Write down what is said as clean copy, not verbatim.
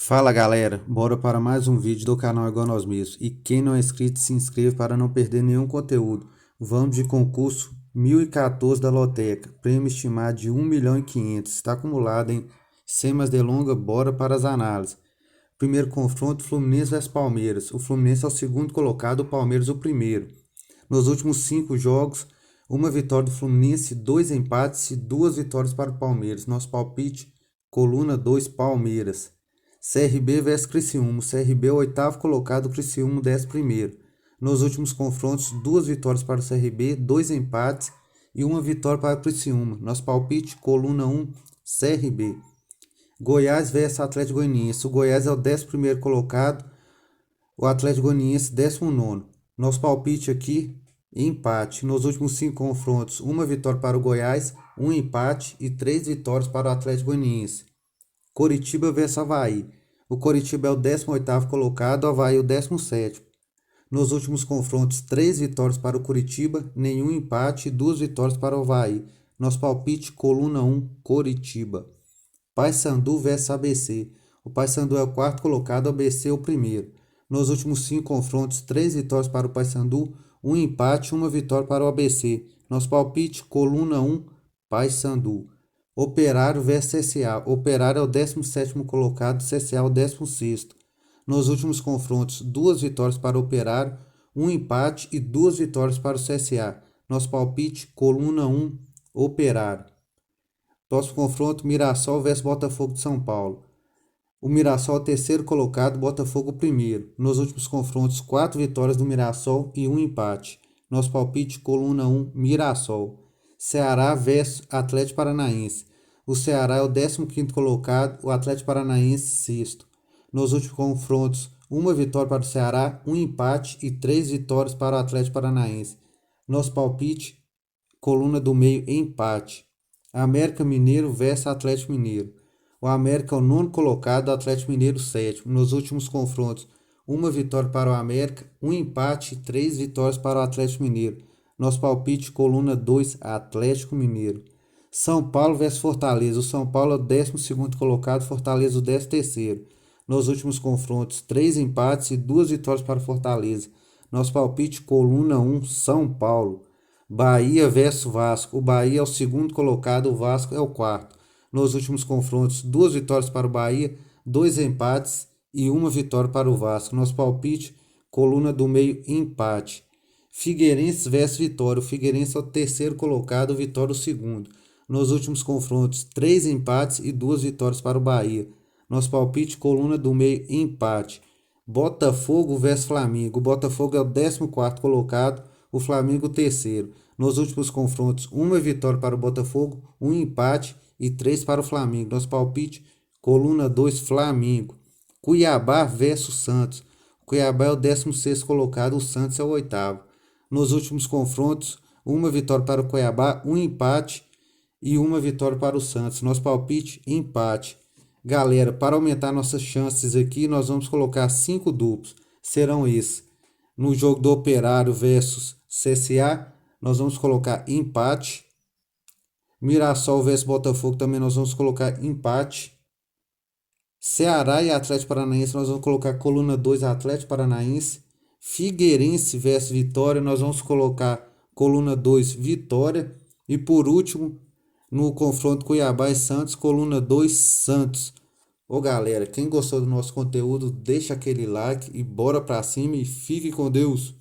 Fala galera, bora para mais um vídeo do canal Igual Nós Mesmos. E quem não é inscrito, se inscreva para não perder nenhum conteúdo. Vamos de concurso 1014 da Loteca, prêmio estimado de 1.500.000, está acumulado, hein? Sem mais delongas, bora para as análises. Primeiro confronto, Fluminense vs Palmeiras. O Fluminense é o segundo colocado, o Palmeiras o primeiro. Nos últimos 5 jogos, uma vitória do Fluminense, 2 empates e 2 vitórias para o Palmeiras. Nosso palpite, coluna 2, Palmeiras. CRB vs Criciúma. O CRB é o oitavo colocado, o Criciúma o 11º. Nos últimos confrontos, 2 vitórias para o CRB, 2 empates e 1 vitória para o Criciúma. Nosso palpite, coluna 1, CRB. Goiás vs Atlético Goianiense. O Goiás é o 11º colocado, o Atlético Goianiense 19º. Nosso palpite aqui, empate. Nos últimos 5 confrontos, 1 vitória para o Goiás, 1 empate e 3 vitórias para o Atlético Goianiense. Coritiba vs Avaí. O Coritiba é o 18º colocado, o Avaí o 17º. Nos últimos confrontos, 3 vitórias para o Coritiba, nenhum empate e 2 vitórias para o Avaí. Nosso palpite, coluna 1, Coritiba. Paysandu vs ABC. O Paysandu é o 4º colocado, o ABC é o primeiro. Nos últimos 5 confrontos, 3 vitórias para o Paysandu, 1 empate e 1 vitória para o ABC. Nosso palpite, coluna 1, Paysandu. Operário vs CSA. Operário é o 17º colocado, CSA é o 16º. Nos últimos confrontos, 2 vitórias para o Operário, 1 empate e 2 vitórias para o CSA. Nosso palpite, coluna 1, Operário. Próximo confronto, Mirassol vs Botafogo de São Paulo. O Mirassol é o 3º colocado, Botafogo o primeiro. Nos últimos confrontos, 4 vitórias do Mirassol e 1 empate. Nosso palpite, coluna 1, Mirassol. Ceará vs Atlético Paranaense. O Ceará é o 15º colocado, o Atlético Paranaense 6º. Nos últimos confrontos, 1 vitória para o Ceará, 1 empate e 3 vitórias para o Atlético Paranaense. Nosso palpite, coluna do meio, empate. América Mineiro vs Atlético Mineiro. O América é o 9º colocado, o Atlético Mineiro 7º. Nos últimos confrontos, 1 vitória para o América, 1 empate e 3 vitórias para o Atlético Mineiro. Nosso palpite, coluna 2, Atlético Mineiro. São Paulo vs Fortaleza. O São Paulo é o 12º colocado, Fortaleza o 13º. Nos últimos confrontos, 3 empates e 2 vitórias para Fortaleza. Nosso palpite, coluna 1, São Paulo. Bahia vs Vasco. O Bahia é o 2º colocado, o Vasco é o 4º. Nos últimos confrontos, 2 vitórias para o Bahia, 2 empates e 1 vitória para o Vasco. Nosso palpite, coluna do meio, empate. Figueirense vs Vitória. O Figueirense é o 3º colocado, o Vitória o 2º. Nos últimos confrontos, 3 empates e 2 vitórias para o Bahia. Nosso palpite, coluna do meio, empate. Botafogo vs Flamengo. O Botafogo é o 14º colocado, o Flamengo o 3º. Nos últimos confrontos, 1 vitória para o Botafogo, 1 empate e 3 para o Flamengo. Nosso palpite, coluna 2, Flamengo. Cuiabá vs Santos. O Cuiabá é o 16º colocado, o Santos é o 8º. Nos últimos confrontos, 1 vitória para o Cuiabá, 1 empate e 1 vitória para o Santos. Nosso palpite, empate. Galera, para aumentar nossas chances aqui, nós vamos colocar 5 duplos. Serão esses. No jogo do Operário versus CSA, nós vamos colocar empate. Mirassol vs Botafogo também nós vamos colocar empate. Ceará e Atlético Paranaense nós vamos colocar coluna 2, Atlético Paranaense. Figueirense vs Vitória nós vamos colocar coluna 2, Vitória. E por último, no confronto Cuiabá e Santos, coluna 2, Santos. Ô galera, quem gostou do nosso conteúdo, deixa aquele like e bora pra cima e fique com Deus.